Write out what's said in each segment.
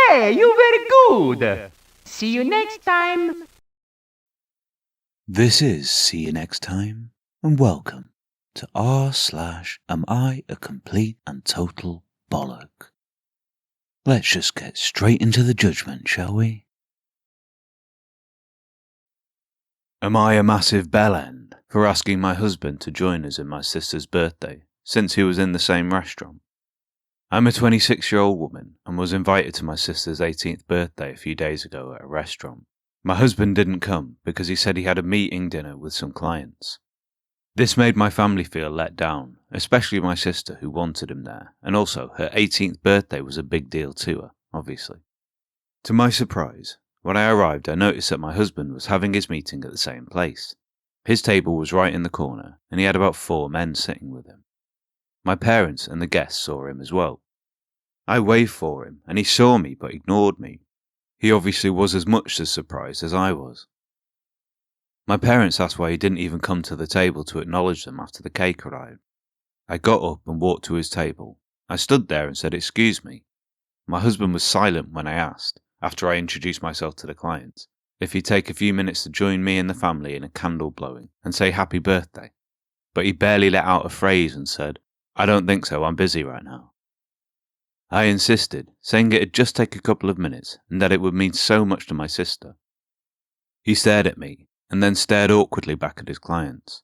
Hey, you very good. See you next time. This is See You Next Time, and welcome to r/Am I a Complete and Total Bollock? Let's just get straight into the judgment, shall we? Am I a massive bellend for asking my husband to join us in my sister's birthday, since he was in the same restaurant? I'm a 26-year-old woman and was invited to my sister's 18th birthday a few days ago at a restaurant. My husband didn't come because he said he had a meeting dinner with some clients. This made my family feel let down, especially my sister who wanted him there, and also her 18th birthday was a big deal to her, obviously. To my surprise, when I arrived I noticed that my husband was having his meeting at the same place. His table was right in the corner and he had about 4 men sitting with him. My parents and the guests saw him as well. I waved for him and he saw me but ignored me. He obviously was as much as surprised as I was. My parents asked why he didn't even come to the table to acknowledge them after the cake arrived. I got up and walked to his table. I stood there and said, "Excuse me." My husband was silent when I asked, after I introduced myself to the clients, if he'd take a few minutes to join me and the family in a candle blowing and say happy birthday. But he barely let out a phrase and said, "I don't think so, I'm busy right now." I insisted, saying it'd just take a couple of minutes and that it would mean so much to my sister. He stared at me and then stared awkwardly back at his clients.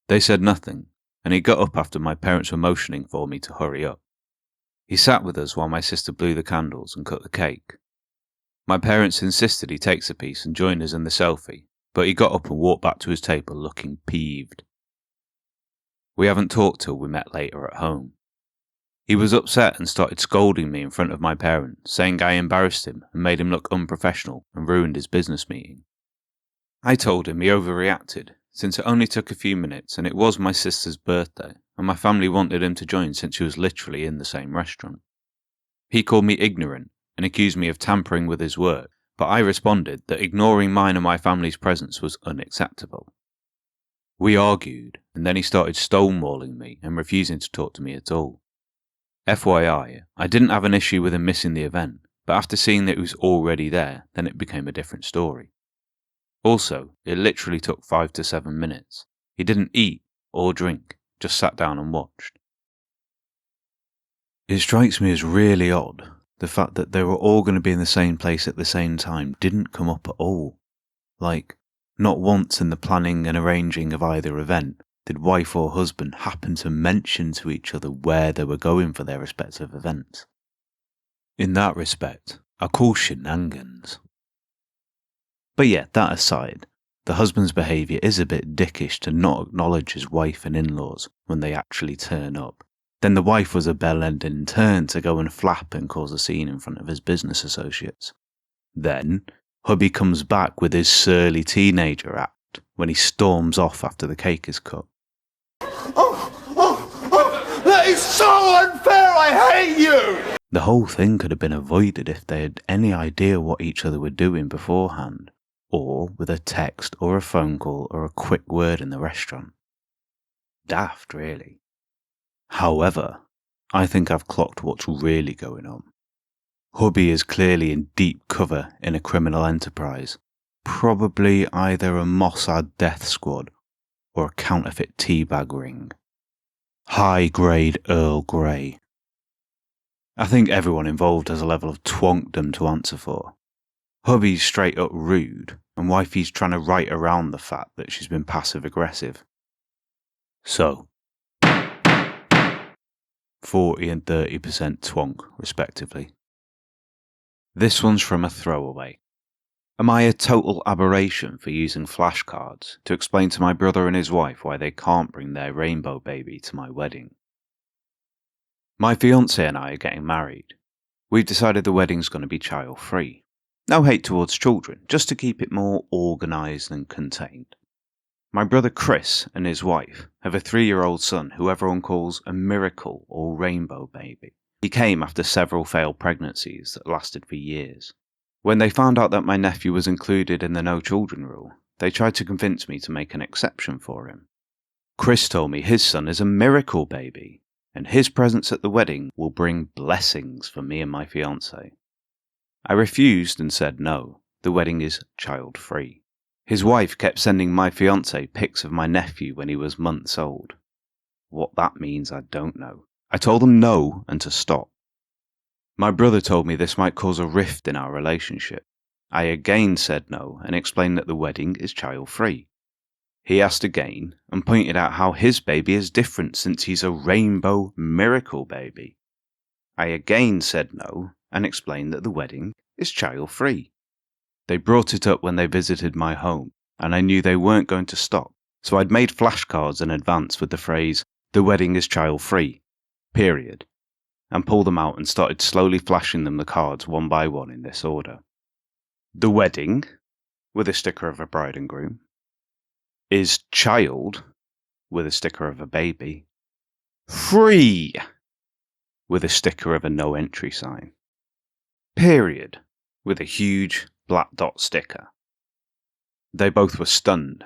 They said nothing, and he got up after my parents were motioning for me to hurry up. He sat with us while my sister blew the candles and cut the cake. My parents insisted he takes a piece and join us in the selfie, but he got up and walked back to his table looking peeved. We haven't talked till we met later at home. He was upset and started scolding me in front of my parents, saying I embarrassed him and made him look unprofessional and ruined his business meeting. I told him he overreacted, since it only took a few minutes and it was my sister's birthday, and my family wanted him to join since he was literally in the same restaurant. He called me ignorant and accused me of tampering with his work, but I responded that ignoring mine and my family's presence was unacceptable. We argued, and then he started stonewalling me and refusing to talk to me at all. FYI, I didn't have an issue with him missing the event, but after seeing that he was already there, then it became a different story. Also, it literally took 5 to 7 minutes. He didn't eat or drink, just sat down and watched. It strikes me as really odd, the fact that they were all going to be in the same place at the same time didn't come up at all. Like, not once in the planning and arranging of either event did wife or husband happen to mention to each other where they were going for their respective events. In that respect, I call shenanigans. But yeah, that aside, the husband's behaviour is a bit dickish to not acknowledge his wife and in-laws when they actually turn up. Then the wife was a bellend in turn to go and flap and cause a scene in front of his business associates. Then, hubby comes back with his surly teenager act when he storms off after the cake is cut. That is so unfair! I hate you! The whole thing could have been avoided if they had any idea what each other were doing beforehand, or with a text or a phone call or a quick word in the restaurant. Daft, really. However, I think I've clocked what's really going on. Hubby is clearly in deep cover in a criminal enterprise, probably either a Mossad death squad or a counterfeit teabag ring. High-grade Earl Grey. I think everyone involved has a level of twonkdom to answer for. Hubby's straight up rude, and wifey's trying to right around the fact that she's been passive-aggressive. So, 40 and 30% twonk, respectively. This one's from a throwaway. Am I a total aberration for using flashcards to explain to my brother and his wife why they can't bring their rainbow baby to my wedding? My fiancé and I are getting married. We've decided the wedding's going to be child-free. No hate towards children, just to keep it more organised and contained. My brother Chris and his wife have a 3-year-old son who everyone calls a miracle or rainbow baby. He came after several failed pregnancies that lasted for years. When they found out that my nephew was included in the no children rule, they tried to convince me to make an exception for him. Chris told me his son is a miracle baby, and his presence at the wedding will bring blessings for me and my fiancée. I refused and said no, the wedding is child-free. His wife kept sending my fiancé pics of my nephew when he was months old. What that means, I don't know. I told them no and to stop. My brother told me this might cause a rift in our relationship. I again said no and explained that the wedding is child-free. He asked again and pointed out how his baby is different since he's a rainbow miracle baby. I again said no and explained that the wedding is child-free. They brought it up when they visited my home, and I knew they weren't going to stop, so I'd made flashcards in advance with the phrase, "The wedding is child-free, period," and pulled them out and started slowly flashing them the cards one by one in this order. The wedding, with a sticker of a bride and groom, is child, with a sticker of a baby, free, with a sticker of a no entry sign, period, with a huge black dot sticker. They both were stunned.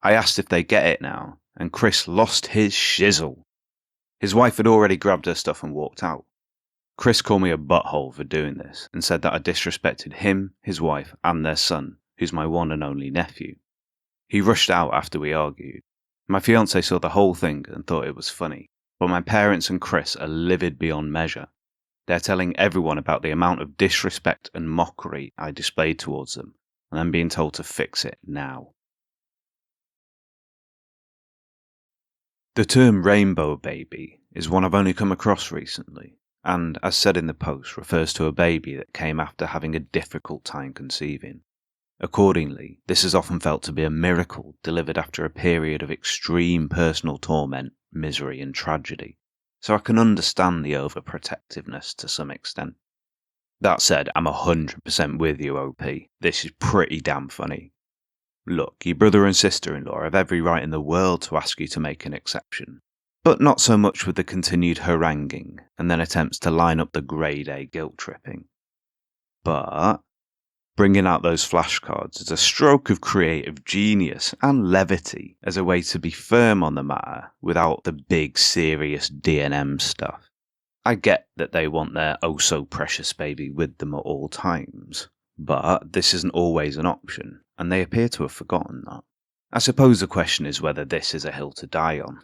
I asked if they get it now, and Chris lost his shizzle. His wife had already grabbed her stuff and walked out. Chris called me a butthole for doing this, and said that I disrespected him, his wife, and their son, who's my one and only nephew. He rushed out after we argued. My fiancé saw the whole thing and thought it was funny, but my parents and Chris are livid beyond measure. They're telling everyone about the amount of disrespect and mockery I displayed towards them, and I'm being told to fix it now. The term rainbow baby is one I've only come across recently, and, as said in the post, refers to a baby that came after having a difficult time conceiving. Accordingly, this is often felt to be a miracle delivered after a period of extreme personal torment, misery, and tragedy, so I can understand the overprotectiveness to some extent. That said, I'm 100% with you, OP. This is pretty damn funny. Look, your brother and sister-in-law have every right in the world to ask you to make an exception, but not so much with the continued haranguing and then attempts to line up the grade A guilt-tripping. But bringing out those flashcards is a stroke of creative genius and levity as a way to be firm on the matter without the big serious D&M stuff. I get that they want their oh-so-precious baby with them at all times, but this isn't always an option, and they appear to have forgotten that. I suppose the question is whether this is a hill to die on.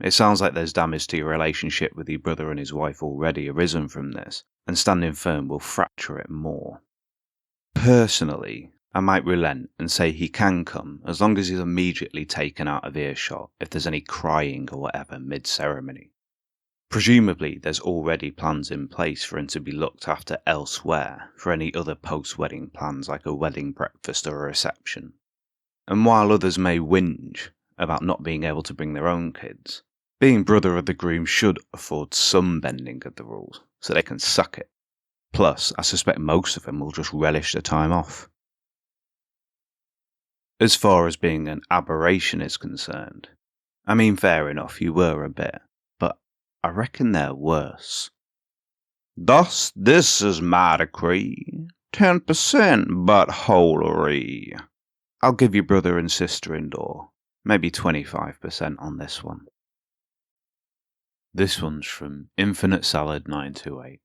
It sounds like there's damage to your relationship with your brother and his wife already arisen from this, and standing firm will fracture it more. Personally, I might relent and say he can come as long as he's immediately taken out of earshot if there's any crying or whatever mid-ceremony. Presumably there's already plans in place for him to be looked after elsewhere for any other post-wedding plans like a wedding breakfast or a reception. And while others may whinge about not being able to bring their own kids, being brother of the groom should afford some bending of the rules so they can suck it. Plus, I suspect most of them will just relish the time off. As far as being an aberration is concerned, I mean, fair enough, you were a bit, but I reckon they're worse. Thus, this is my decree, 10% buttholery. I'll give you brother and sister-in-law, maybe 25% on this one. This one's from Infinite Salad 928.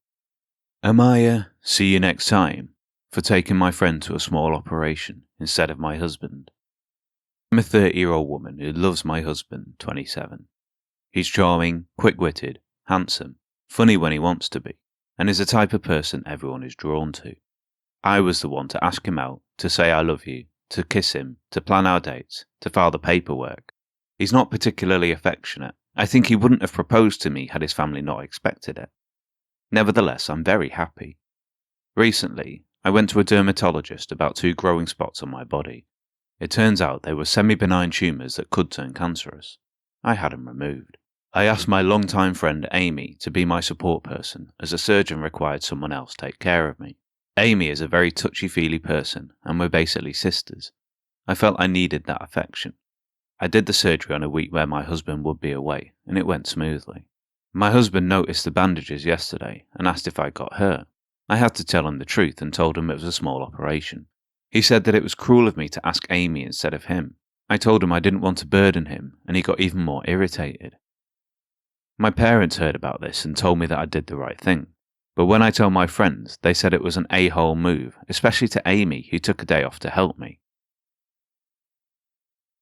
AmItheA, see you next time, for taking my friend to a small operation instead of my husband. I'm a 30-year-old woman who loves my husband, 27. He's charming, quick-witted, handsome, funny when he wants to be, and is the type of person everyone is drawn to. I was the one to ask him out, to say I love you, to kiss him, to plan our dates, to file the paperwork. He's not particularly affectionate. I think he wouldn't have proposed to me had his family not expected it. Nevertheless, I'm very happy. Recently, I went to a dermatologist about 2 growing spots on my body. It turns out they were semi-benign tumours that could turn cancerous. I had them removed. I asked my longtime friend Amy to be my support person, as a surgeon required someone else take care of me. Amy is a very touchy-feely person, and we're basically sisters. I felt I needed that affection. I did the surgery on a week where my husband would be away, and it went smoothly. My husband noticed the bandages yesterday and asked if I got hurt. I had to tell him the truth and told him it was a small operation. He said that it was cruel of me to ask Amy instead of him. I told him I didn't want to burden him, and he got even more irritated. My parents heard about this and told me that I did the right thing. But when I told my friends, they said it was an a-hole move, especially to Amy, who took a day off to help me.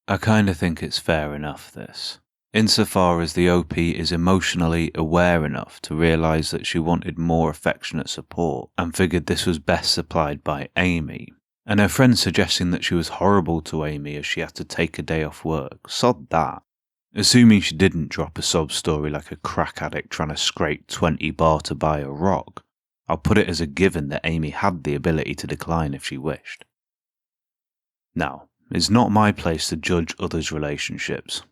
I kinda think it's fair enough, this. Insofar as the OP is emotionally aware enough to realise that she wanted more affectionate support and figured this was best supplied by Amy, and her friend suggesting that she was horrible to Amy as she had to take a day off work, sod that. Assuming she didn't drop a sob story like a crack addict trying to scrape 20 bar to buy a rock, I'll put it as a given that Amy had the ability to decline if she wished. Now, it's not my place to judge others' relationships,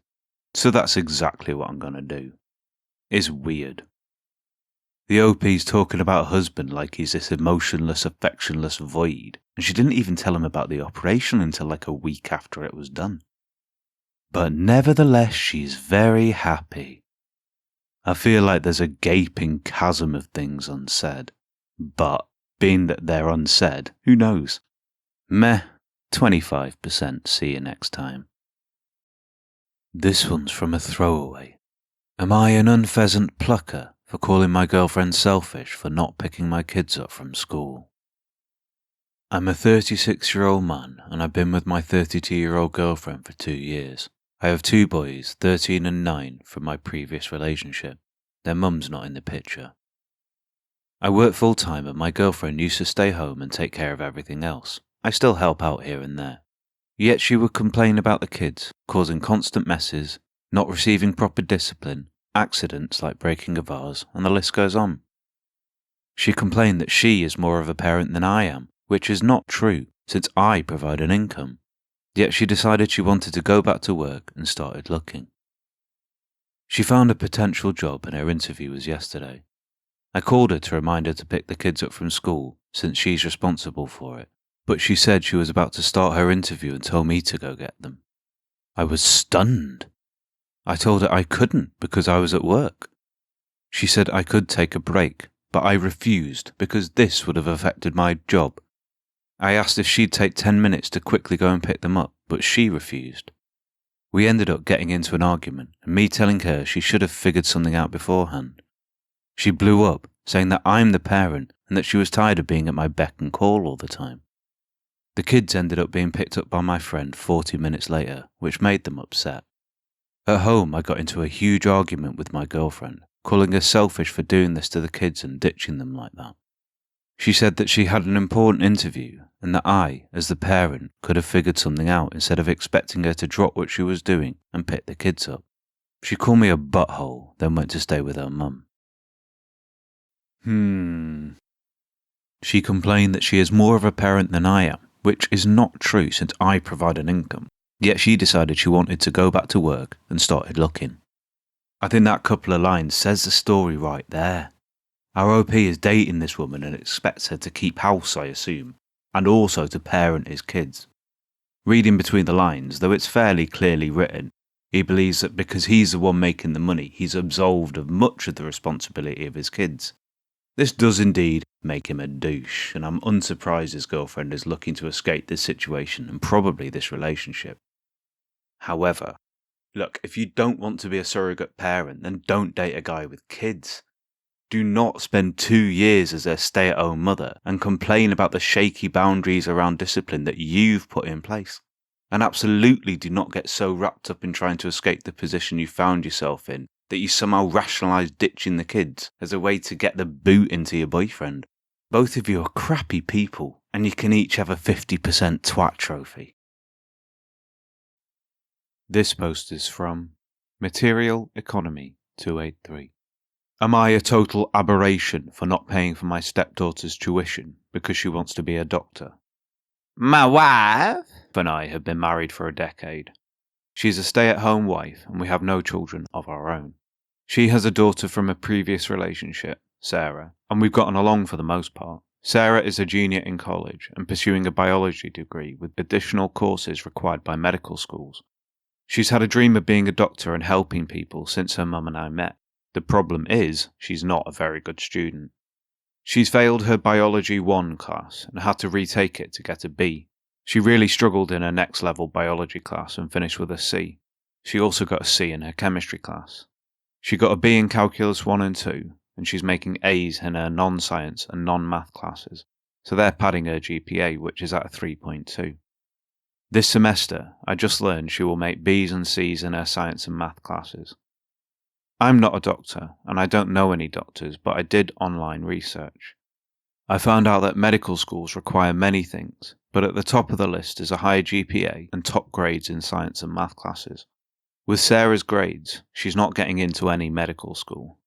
so that's exactly what I'm gonna do. It's weird. The OP's talking about her husband like he's this emotionless, affectionless void, and she didn't even tell him about the operation until like a week after it was done. But nevertheless, she's very happy. I feel like there's a gaping chasm of things unsaid, but being that they're unsaid, who knows? Meh, 25%, see you next time. This one's from a throwaway. Am I an unpheasant plucker for calling my girlfriend selfish for not picking my kids up from school? I'm a 36-year-old man and I've been with my 32-year-old girlfriend for 2 years. I have 2 boys, 13 and 9, from my previous relationship. Their mum's not in the picture. I work full-time and my girlfriend used to stay home and take care of everything else. I still help out here and there. Yet she would complain about the kids, causing constant messes, not receiving proper discipline, accidents like breaking a vase, and the list goes on. She complained that she is more of a parent than I am, which is not true, since I provide an income. Yet she decided she wanted to go back to work and started looking. She found a potential job and her interview was yesterday. I called her to remind her to pick the kids up from school, since she's responsible for it, but she said she was about to start her interview and told me to go get them. I was stunned. I told her I couldn't because I was at work. She said I could take a break, but I refused because this would have affected my job. I asked if she'd take 10 minutes to quickly go and pick them up, but she refused. We ended up getting into an argument, and me telling her she should have figured something out beforehand. She blew up, saying that I'm the parent and that she was tired of being at my beck and call all the time. The kids ended up being picked up by my friend 40 minutes later, which made them upset. At home, I got into a huge argument with my girlfriend, calling her selfish for doing this to the kids and ditching them like that. She said that she had an important interview and that I, as the parent, could have figured something out instead of expecting her to drop what she was doing and pick the kids up. She called me a butthole, then went to stay with her mum. She complained that she is more of a parent than I am, which is not true since I provide an income. Yet she decided she wanted to go back to work and started looking. I think that couple of lines says the story right there. Our OP is dating this woman and expects her to keep house, I assume, and also to parent his kids. Reading between the lines, though it's fairly clearly written, he believes that because he's the one making the money, he's absolved of much of the responsibility of his kids. This does indeed make him a douche, and I'm unsurprised his girlfriend is looking to escape this situation and probably this relationship. However, look, if you don't want to be a surrogate parent, then don't date a guy with kids. Do not spend 2 years as their stay-at-home mother and complain about the shaky boundaries around discipline that you've put in place. And absolutely do not get so wrapped up in trying to escape the position you found yourself in that you somehow rationalise ditching the kids as a way to get the boot into your boyfriend. Both of you are crappy people, and you can each have a 50% twat trophy. This post is from Material Economy 283. Am I a total aberration for not paying for my stepdaughter's tuition because she wants to be a doctor? My wife and I have been married for a decade. She's a stay-at-home wife and we have no children of our own. She has a daughter from a previous relationship, Sarah, and we've gotten along for the most part. Sarah is a junior in college and pursuing a biology degree with additional courses required by medical schools. She's had a dream of being a doctor and helping people since her mum and I met. The problem is, she's not a very good student. She's failed her Biology 1 class and had to retake it to get a B. She really struggled in her next level biology class and finished with a C. She also got a C in her chemistry class. She got a B in Calculus 1 and 2, and she's making A's in her non-science and non-math classes, so they're padding her GPA, which is at a 3.2. This semester, I just learned she will make B's and C's in her science and math classes. I'm not a doctor, and I don't know any doctors, but I did online research. I found out that medical schools require many things, but at the top of the list is a high GPA and top grades in science and math classes. With Sarah's grades, she's not getting into any medical school.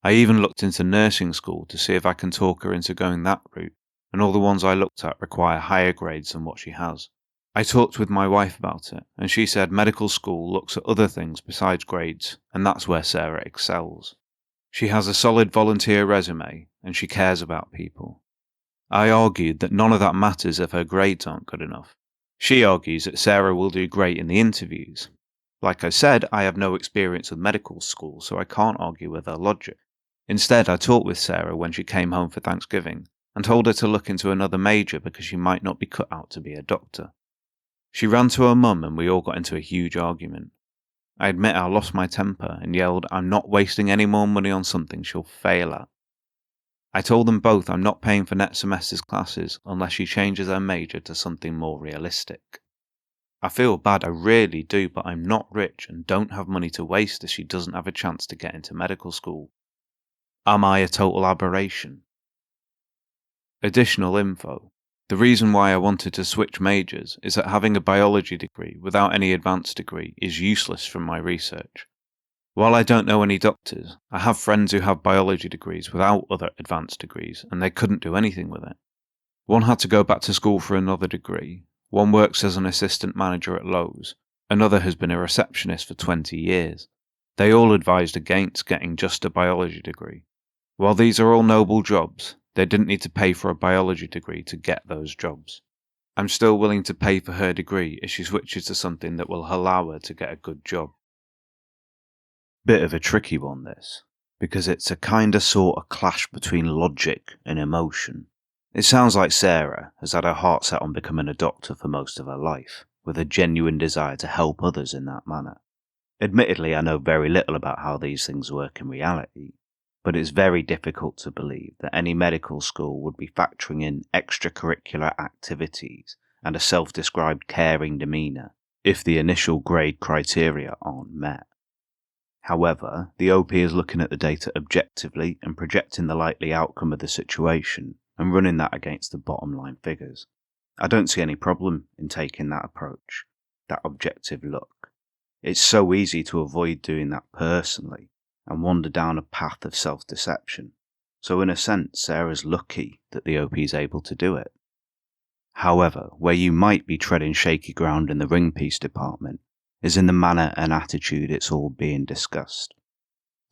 I even looked into nursing school to see if I can talk her into going that route, and all the ones I looked at require higher grades than what she has. I talked with my wife about it, and she said medical school looks at other things besides grades, and that's where Sarah excels. She has a solid volunteer resume, and she cares about people. I argued that none of that matters if her grades aren't good enough. She argues that Sarah will do great in the interviews. Like I said, I have no experience with medical school, so I can't argue with her logic. Instead, I talked with Sarah when she came home for Thanksgiving, and told her to look into another major because she might not be cut out to be a doctor. She ran to her mum and we all got into a huge argument. I admit I lost my temper and yelled, I'm not wasting any more money on something she'll fail at. I told them both I'm not paying for next semester's classes unless she changes her major to something more realistic. I feel bad, I really do, but I'm not rich and don't have money to waste if she doesn't have a chance to get into medical school. Am I a total aberration? Additional info. The reason why I wanted to switch majors is that having a biology degree without any advanced degree is useless from my research. While I don't know any doctors, I have friends who have biology degrees without other advanced degrees, and they couldn't do anything with it. One had to go back to school for another degree, one works as an assistant manager at Lowe's, another has been a receptionist for 20 years. They all advised against getting just a biology degree. While these are all noble jobs, they didn't need to pay for a biology degree to get those jobs. I'm still willing to pay for her degree if she switches to something that will allow her to get a good job. Bit of a tricky one this, because it's a kinda sorta clash between logic and emotion. It sounds like Sarah has had her heart set on becoming a doctor for most of her life, with a genuine desire to help others in that manner. Admittedly, I know very little about how these things work in reality, but it's very difficult to believe that any medical school would be factoring in extracurricular activities and a self-described caring demeanour if the initial grade criteria aren't met. However, the OP is looking at the data objectively and projecting the likely outcome of the situation and running that against the bottom line figures. I don't see any problem in taking that approach, that objective look. It's so easy to avoid doing that personally and wander down a path of self-deception. So in a sense, Sarah's lucky that the OP is able to do it. However, where you might be treading shaky ground in the ring piece department is in the manner and attitude it's all being discussed.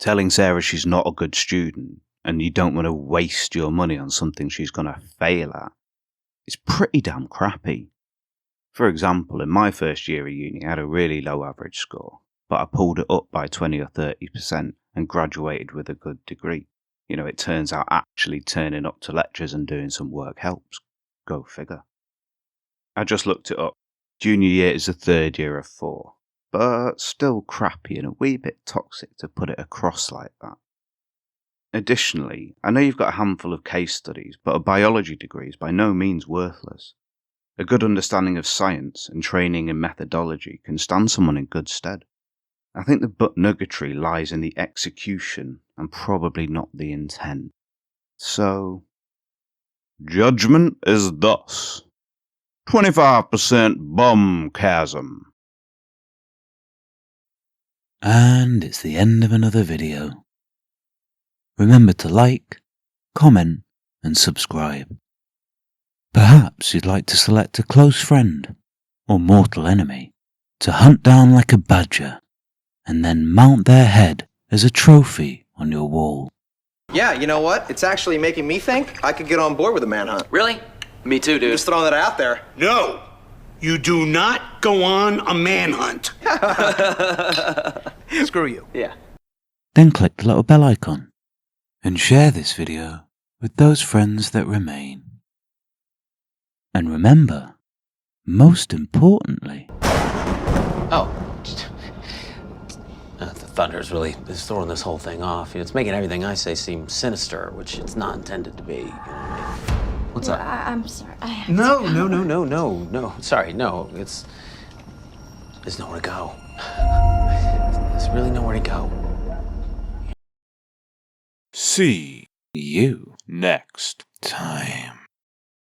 Telling Sarah she's not a good student and you don't want to waste your money on something she's going to fail at is pretty damn crappy. For example, in my first year of uni I had a really low average score, but I pulled it up by 20 or 30% and graduated with a good degree. It turns out actually turning up to lectures and doing some work helps. Go figure. I just looked it up. Junior year is the third year of 4, but still crappy and a wee bit toxic to put it across like that. Additionally, I know you've got a handful of case studies, but a biology degree is by no means worthless. A good understanding of science and training in methodology can stand someone in good stead. I think the butt nuggetry lies in the execution and probably not the intent. So, judgment is thus 25% bum chasm. And it's the end of another video. Remember to like, comment and subscribe. Perhaps you'd like to select a close friend or mortal enemy to hunt down like a badger and then mount their head as a trophy on your wall. Yeah, you know what? It's actually making me think I could get on board with a manhunt. Really? Me too, dude. Just throwing that out there. No, you do not go on a manhunt. Screw you. Yeah. Then click the little bell icon and share this video with those friends that remain. And remember, most importantly, Oh. Thunder's really is throwing this whole thing off. It's making everything I say seem sinister, which it's not intended to be. You know what I mean? What's up? I'm sorry. I have No, to go. no. Sorry, no. There's nowhere to go. There's really nowhere to go. See you next time.